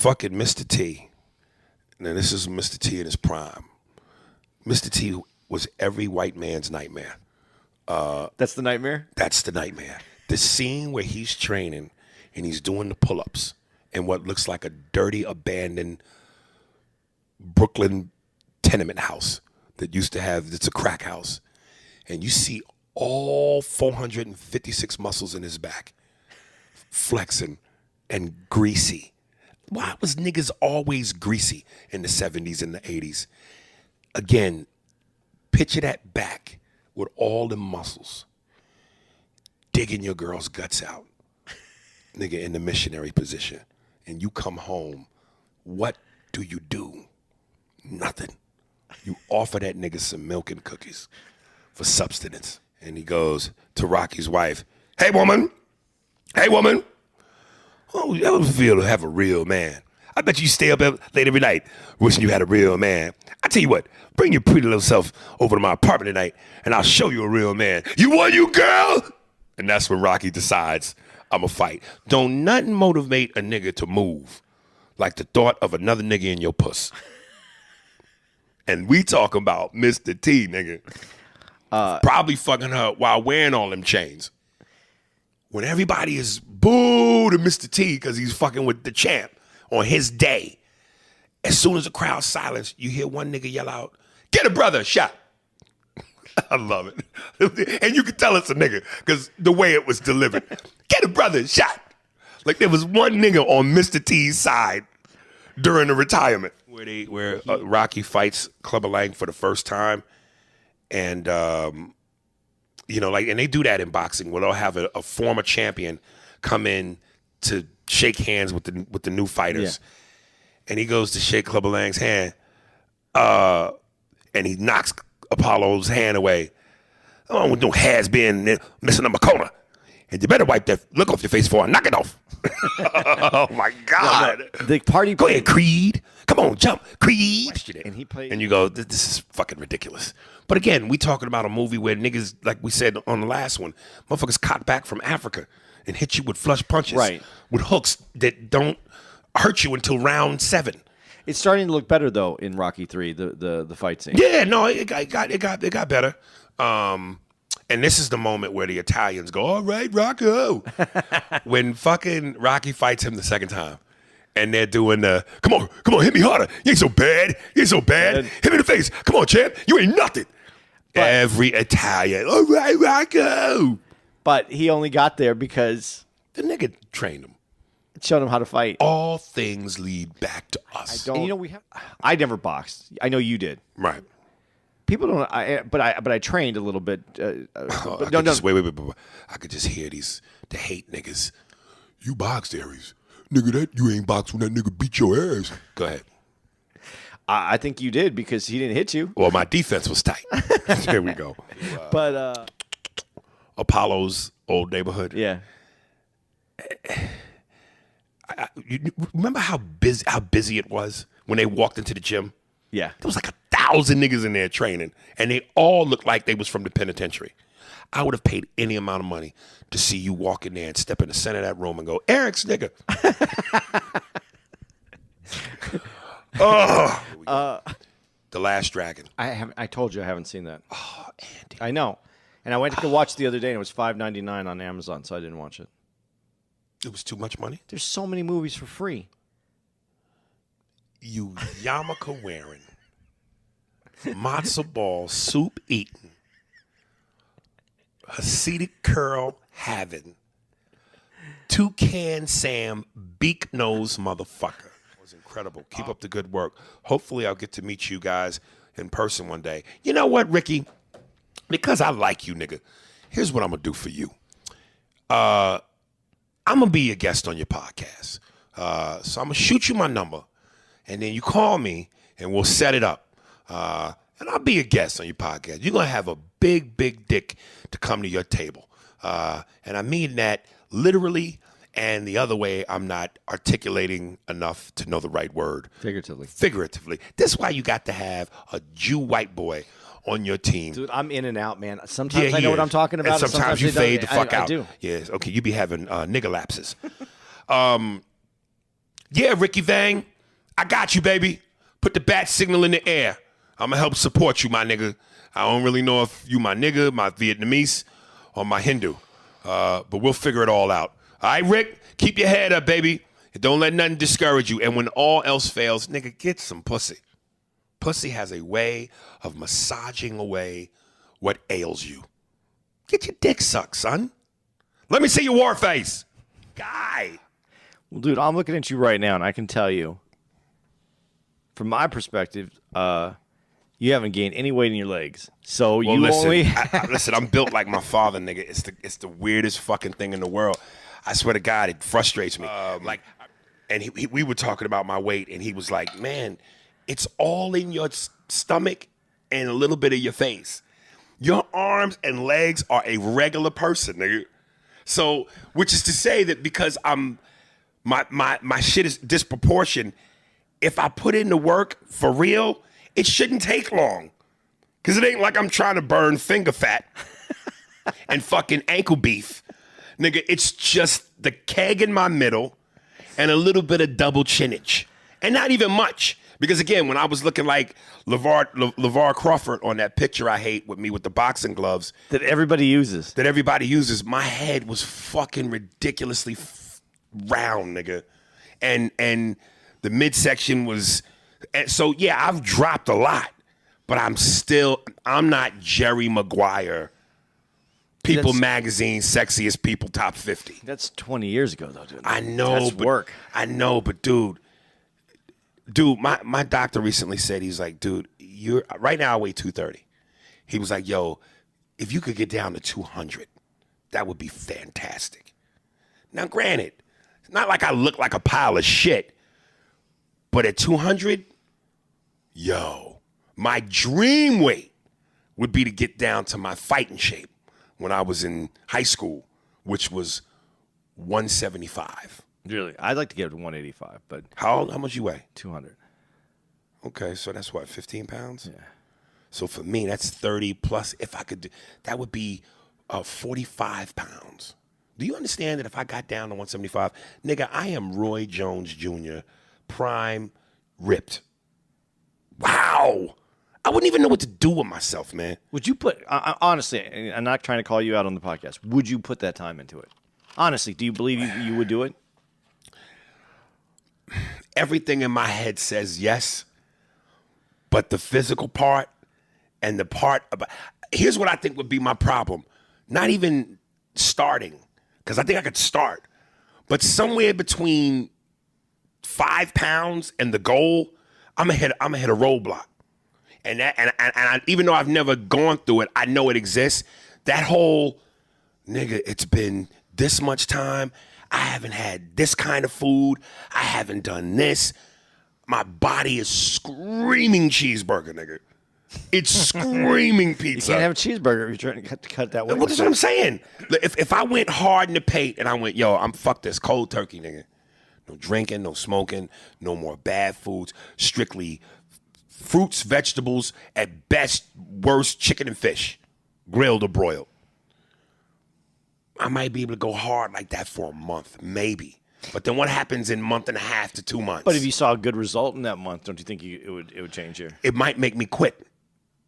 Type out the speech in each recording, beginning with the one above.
fucking Mr. T. Now, this is Mr. T in his prime. Mr. T was every white man's nightmare. That's the nightmare? That's the nightmare. The scene where he's training and he's doing the pull-ups in what looks like a dirty, abandoned Brooklyn tenement house that used to have, it's a crack house. And you see all 456 muscles in his back flexing and greasy. Why was niggas always greasy in the 70s and the 80s? Again, picture that back with all the muscles digging your girl's guts out, nigga, in the missionary position. And you come home, what do? Nothing. You offer that nigga some milk and cookies for substance. And he goes to Rocky's wife, hey, woman. Oh, that would feel to have a real man. I bet you stay up late every night wishing you had a real man. I tell you what, bring your pretty little self over to my apartment tonight and I'll show you a real man. You want you, girl? And that's when Rocky decides, I'm going to fight. Don't nothing motivate a nigga to move like the thought of another nigga in your puss. And we talking about Mr. T, nigga. Probably fucking her while wearing all them chains. When everybody is boo to Mr. T because he's fucking with the champ on his day, as soon as the crowd silence, you hear one nigga yell out, get a brother a shot. I love it. And you can tell it's a nigga because the way it was delivered. Get a brother a shot. Like there was one nigga on Mr. T's side during the retirement where Rocky fights Clubber Lang for the first time. And, you know, like, and they do that in boxing where they'll have a former champion come in to shake hands with the new fighters. Yeah. And he goes to shake Clubber Lang's hand, and he knocks Apollo's hand away. Oh, with no has-been missing on my corner. And you better wipe that look off your face before I knock it off. Oh, my God. No, the party. Go ahead, Creed. Come on, jump. Creed. And he played. And you go, this is fucking ridiculous. But again, we talking about a movie where niggas, like we said on the last one, motherfuckers caught back from Africa and hit you with flush punches. Right. With hooks that don't hurt you until round 7. It's starting to look better though in Rocky 3, the fight scene. Yeah, no, it got better. And this is the moment where the Italians go, all right, Rocco. When fucking Rocky fights him the second time. And they're doing the, come on, hit me harder. You ain't so bad. Hit me in the face. Come on, champ. You ain't nothing. But every Italian, all right, Rocco. But he only got there because the nigga trained him. Showed him how to fight. All things lead back to us. And you know, I never boxed. I know you did. Right. People don't. But I trained a little bit. Wait. I could just hear the hate niggas. You boxed, Aries. Nigga, that you ain't boxed when that nigga beat your ass. Go ahead. I think you did because he didn't hit you. Well, my defense was tight. There we go. But Apollo's old neighborhood. Yeah. You remember how busy it was when they walked into the gym? Yeah. There was like 1,000 niggas in there training, and they all looked like they was from the penitentiary. I would have paid any amount of money to see you walk in there and step in the center of that room and go, Eric's nigga. The Last Dragon. I told you I haven't seen that. Oh, Andy. I know. And I went to watch the other day, and it was $5.99 on Amazon, so I didn't watch it. It was too much money? There's so many movies for free. You yarmulke wearing, matzo ball soup eating, Hasidic curl having, Toucan Sam beak nose motherfucker. It was incredible. Keep up the good work. Hopefully I'll get to meet you guys in person one day. You know what, Ricky? Because I like you, nigga, here's what I'm going to do for you. I'm going to be a guest on your podcast. So I'm going to shoot you my number, and then you call me, and we'll set it up. And I'll be a guest on your podcast. You're going to have a big, big dick to come to your table. And I mean that literally, and the other way, I'm not articulating enough to know the right word. Figuratively. This is why you got to have a Jew white boy on your team. Dude, I'm in and out, man. Sometimes I know what I'm talking about. And sometimes you fade the fuck out. I do. Yes, okay, you be having nigger lapses. Yeah, Ricky Vang, I got you, baby. Put the bat signal in the air. I'm going to help support you, my nigga. I don't really know if you my nigga, my Vietnamese, or my Hindu. But we'll figure it all out. All right, Rick? Keep your head up, baby. And don't let nothing discourage you. And when all else fails, nigga, get some pussy. Pussy has a way of massaging away what ails you. Get your dick sucked, son. Let me see your war face. Guy. Well, dude, I'm looking at you right now, and I can tell you, from my perspective, you haven't gained any weight in your legs. So Well, you listen, only... listen, I'm built like my father, nigga. It's the weirdest fucking thing in the world. I swear to God, it frustrates me. And we were talking about my weight, and he was like, man, it's all in your stomach and a little bit of your face. Your arms and legs are a regular person, nigga. So, which is to say that because my shit is disproportionate, if I put in the work for real, it shouldn't take long. Because it ain't like I'm trying to burn finger fat and fucking ankle beef. Nigga, it's just the keg in my middle and a little bit of double chinage. And not even much. Because again, when I was looking like LeVar Crawford on that picture I hate with me with the boxing gloves. That everybody uses. My head was fucking ridiculously round, nigga. And the midsection was... And so, yeah, I've dropped a lot. But I'm not Jerry Maguire. People Magazine, sexiest people, top 50. That's 20 years ago, though, dude. I know. That's work. I know, but dude, my doctor recently said, he's like, dude, right now I weigh 230. He was like, yo, if you could get down to 200, that would be fantastic. Now, granted, it's not like I look like a pile of shit, but at 200, yo, my dream weight would be to get down to my fighting shape when I was in high school, which was 175. Really? I'd like to get to 185, but... How much you weigh? 200. Okay, so that's what, 15 pounds? Yeah. So for me, that's 30 plus. If I could do, that would be 45 pounds. Do you understand that if I got down to 175, nigga, I am Roy Jones Jr., prime, ripped. Wow. I wouldn't even know what to do with myself, man. Would you put, honestly, I'm not trying to call you out on the podcast, would you put that time into it? Honestly, do you believe you would do it? Everything in my head says yes, but the physical part and the part about, here's what I think would be my problem. Not even starting, because I think I could start, but somewhere between 5 pounds and the goal, I'm gonna hit a roadblock. And even though I've never gone through it, I know it exists. That whole, nigga, it's been this much time. I haven't had this kind of food. I haven't done this. My body is screaming cheeseburger, nigga. It's screaming pizza. You can't have a cheeseburger if you're trying to cut that weight. Well, that's what I'm saying. If I went hard in the paint and I went, yo, I'm fuck this cold turkey, nigga. No drinking, no smoking, no more bad foods. Strictly fruits, vegetables, at best, worst, chicken and fish, grilled or broiled. I might be able to go hard like that for a month, maybe. But then what happens in a month and a half to 2 months? But if you saw a good result in that month, don't you think it would change you? It might make me quit.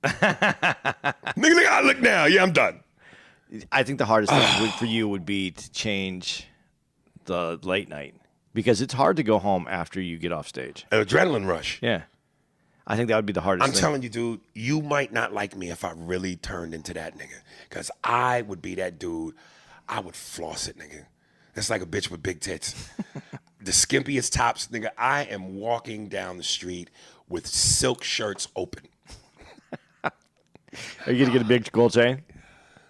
Nigga, I look now. Yeah, I'm done. I think the hardest thing for you would be to change the late night. Because it's hard to go home after you get off stage. An adrenaline rush. Yeah. I think that would be the hardest thing. I'm telling you, dude, you might not like me if I really turned into that nigga. Because I would be that dude. I would floss it, nigga. That's like a bitch with big tits. The skimpiest tops, nigga. I am walking down the street with silk shirts open. Are you going to get a big gold chain?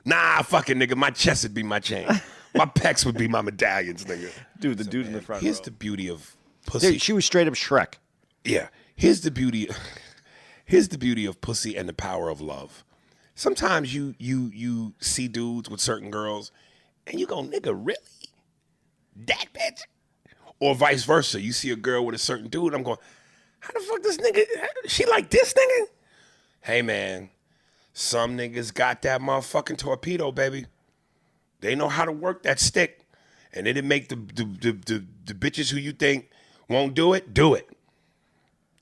Nah, fucking nigga. My chest would be my chain. My pecs would be my medallions, nigga. Dude, the dude in the front Here's row. the beauty of pussy. Dude, she was straight up Shrek. Yeah. Here's the beauty. Here's the beauty of pussy and the power of love. Sometimes you see dudes with certain girls, and you go, nigga, really? That bitch? Or vice versa. You see a girl with a certain dude, I'm going, how the fuck this nigga, she like this nigga? Hey, man, some niggas got that motherfucking torpedo, baby. They know how to work that stick. And it'll make the bitches who you think Won't do it? Do it.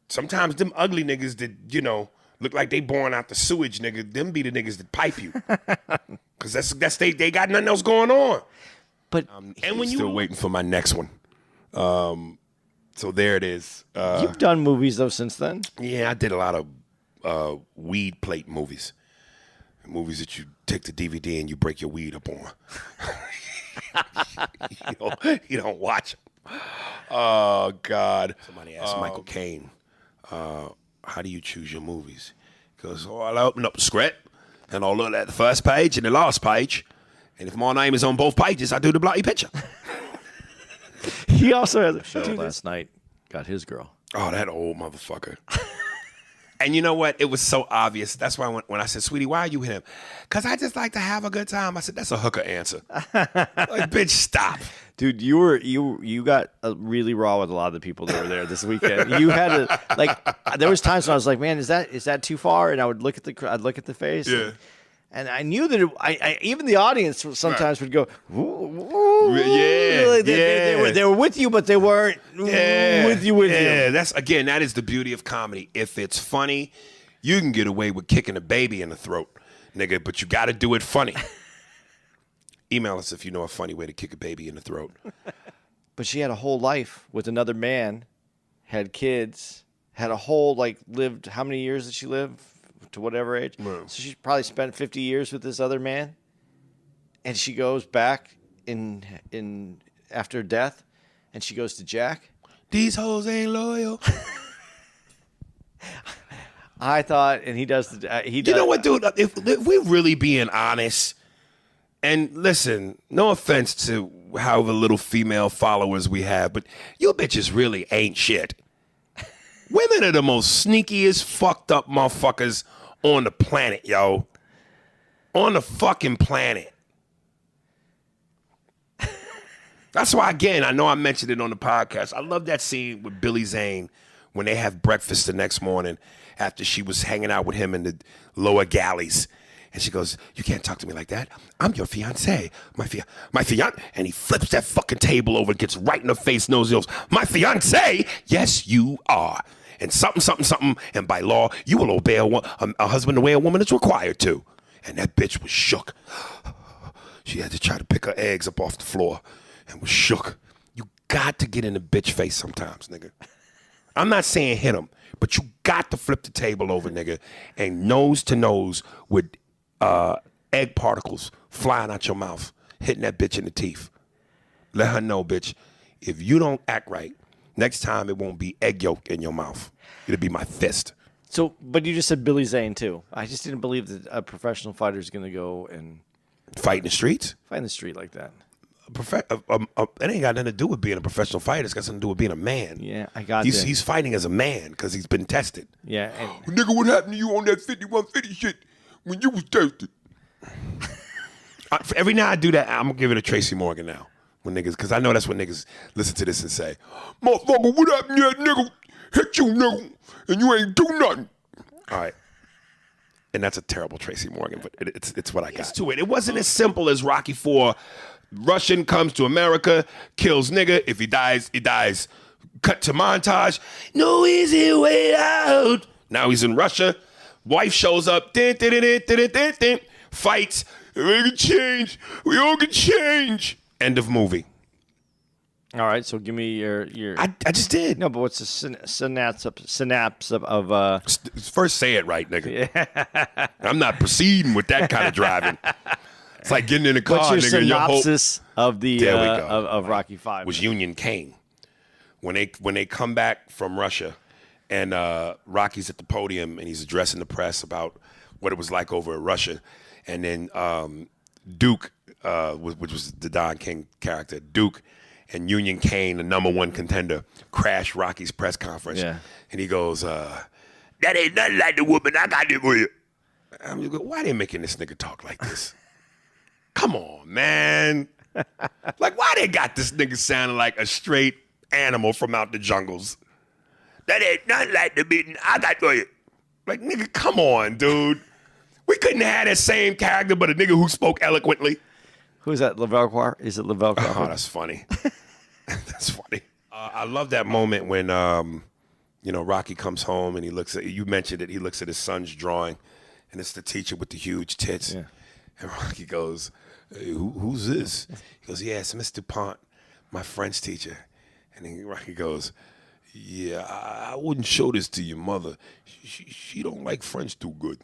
Sometimes them ugly niggas that, look like they born out the sewage, nigga, them be the niggas that pipe you. Because that's they got nothing else going on. But and when still waiting for my next one. So there it is. You've done movies, though, since then? Yeah, I did a lot of weed plate movies. Movies that you take the DVD and you break your weed up on. you don't watch them. Oh, God. Somebody asked Michael Caine, how do you choose your movies? He goes, I'll open up the script and I'll look at the first page and the last page. And if my name is on both pages, I do the bloody picture. He also has a show last night. Got his girl. Oh, that old motherfucker. And you know what? It was so obvious. That's why when I said, sweetie, why are you with him? Because I just like to have a good time. I said, that's a hooker answer. Like, bitch, stop. Dude, you got really raw with a lot of the people that were there this weekend. You had to there was times when I was like, man, is that too far? And I would look at the face. Yeah. And I knew that I even the audience sometimes would go, ooh, yeah, they were with you, but they weren't with you. Yeah, that is the beauty of comedy. If it's funny, you can get away with kicking a baby in the throat, nigga, but you got to do it funny. Email us if you know a funny way to kick a baby in the throat. But she had a whole life with another man, had kids, had a whole lived. How many years did she live? To whatever age. Right. So she probably spent 50 years with this other man. And she goes back in after death and she goes to Jack. These hoes ain't loyal. I thought, and he does the he does. You know what, dude? If we're really being honest, and listen, no offense to however little female followers we have, but you bitches really ain't shit. Women are the most sneakiest, fucked up motherfuckers on the planet, yo. On the fucking planet. That's why, again, I know I mentioned it on the podcast. I love that scene with Billy Zane when they have breakfast the next morning after she was hanging out with him in the lower galleys. And she goes, you can't talk to me like that. I'm your fiancé. My fiancé. And he flips that fucking table over and gets right in her face, nose, my fiancé? Yes, you are. And something, and by law, you will obey a husband the way a woman is required to. And that bitch was shook. She had to try to pick her eggs up off the floor and was shook. You got to get in the bitch face sometimes, nigga. I'm not saying hit him, but you got to flip the table over, nigga, and nose to nose with egg particles flying out your mouth, hitting that bitch in the teeth. Let her know, bitch, if you don't act right, next time it won't be egg yolk in your mouth. It'll be my fist. So, but you just said Billy Zane too. I just didn't believe that a professional fighter is going to go and fight in the streets. Fight in the street like that. It ain't got nothing to do with being a professional fighter. It's got something to do with being a man. Yeah, I got that. He's fighting as a man because he's been tested. Yeah. And nigga, what happened to you on that 5150 shit when you was tested? Every now I do that, I'm gonna give it a Tracy Morgan now. When niggas, because I know that's what niggas listen to this and say, motherfucker, what happened to that nigga? Hit you, nigga, and you ain't do nothing. All right. And that's a terrible Tracy Morgan, but it's what I got. To it. It wasn't as simple as Rocky IV. Russian comes to America, kills nigga. If he dies, he dies. Cut to montage. No easy way out. Now he's in Russia. Wife shows up. Fights. We can change. We all can change. End of movie. All right, so give me your. I just did. No, but what's the synapse of First, say it right, nigga. Yeah. I'm not proceeding with that kind of driving. It's like getting in a car. What's your nigga, synopsis of the there we go. of Rocky V? Was Union Kane when they come back from Russia and Rocky's at the podium and he's addressing the press about what it was like over in Russia, and then Duke, which was the Don King character, Duke. And Union Kane, the #1 contender, crashed Rocky's press conference. Yeah. And he goes, that ain't nothing like the woman I got it for you. I'm just going, why they making this nigga talk like this? Come on, man. Like, why they got this nigga sounding like a straight animal from out the jungles? That ain't nothing like the beating I got for you. Like, nigga, come on, dude. We couldn't have that same character, but a nigga who spoke eloquently. Who's that? Lavelle Crawford? Is it Lavelle Crawford? Oh, that's funny. That's funny. I love that moment when Rocky comes home and he looks at, you mentioned it, he looks at his son's drawing, and it's the teacher with the huge tits. Yeah. And Rocky goes, hey, who's this? He goes, yeah, it's Mr. Pont, my French teacher. And then Rocky goes, yeah, I wouldn't show this to your mother. She don't like French too good.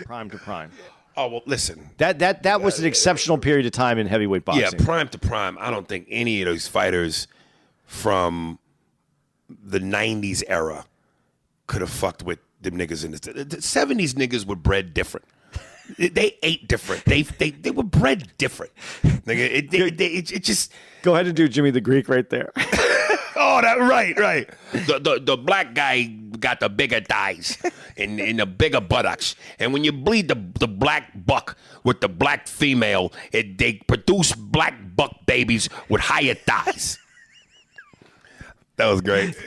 Prime to prime. Oh, well, listen. That was an exceptional period of time in heavyweight boxing. Yeah, prime to prime. I don't think any of those fighters from the 90s era could have fucked with them niggas in the 70s. Niggas were bred different. They ate different. They were bred different. Nigga, it just. Go ahead and do Jimmy the Greek right there. Oh, that right. The black guy got the bigger thighs and the bigger buttocks. And when you bleed the black buck with the black female, they produce black buck babies with higher thighs. That was great.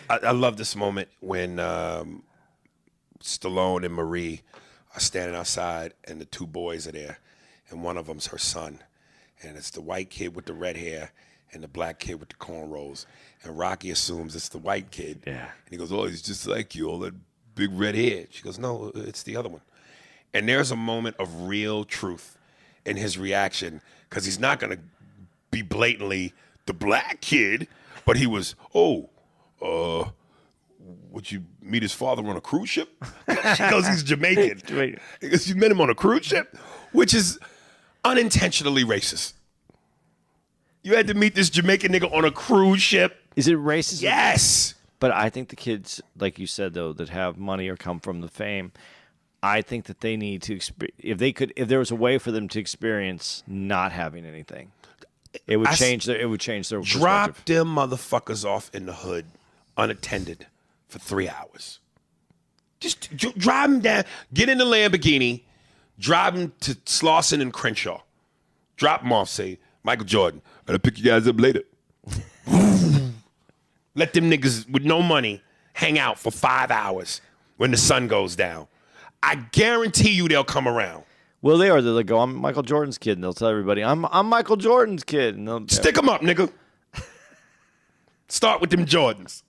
I love this moment when Stallone and Marie are standing outside and the two boys are there, and one of them's her son, and it's the white kid with the red hair and the black kid with the cornrows, and Rocky assumes it's the white kid. Yeah. And he goes, oh, he's just like you, all that big red hair. She goes, no, it's the other one. And there's a moment of real truth in his reaction, because he's not going to be blatantly the black kid, but he was, would you meet his father on a cruise ship? She goes, he's Jamaican. Because you met him on a cruise ship, which is unintentionally racist. You had to meet this Jamaican nigga on a cruise ship. Is it racist? Yes. But I think the kids, like you said, though, that have money or come from the fame, I think that they need to if there was a way for them to experience not having anything, it would change their Drop perspective. them motherfuckers off in the hood unattended for 3 hours. Just drive them down, get in the Lamborghini, drive them to Slauson and Crenshaw. Drop them off, say, Michael Jordan, I'll pick you guys up later. Let them niggas with no money hang out for 5 hours when the sun goes down. I guarantee you they'll come around. Well, they are. They'll go, I'm Michael Jordan's kid. And they'll tell everybody, I'm Michael Jordan's kid. And they'll Stick them up, nigga. Start with them Jordans.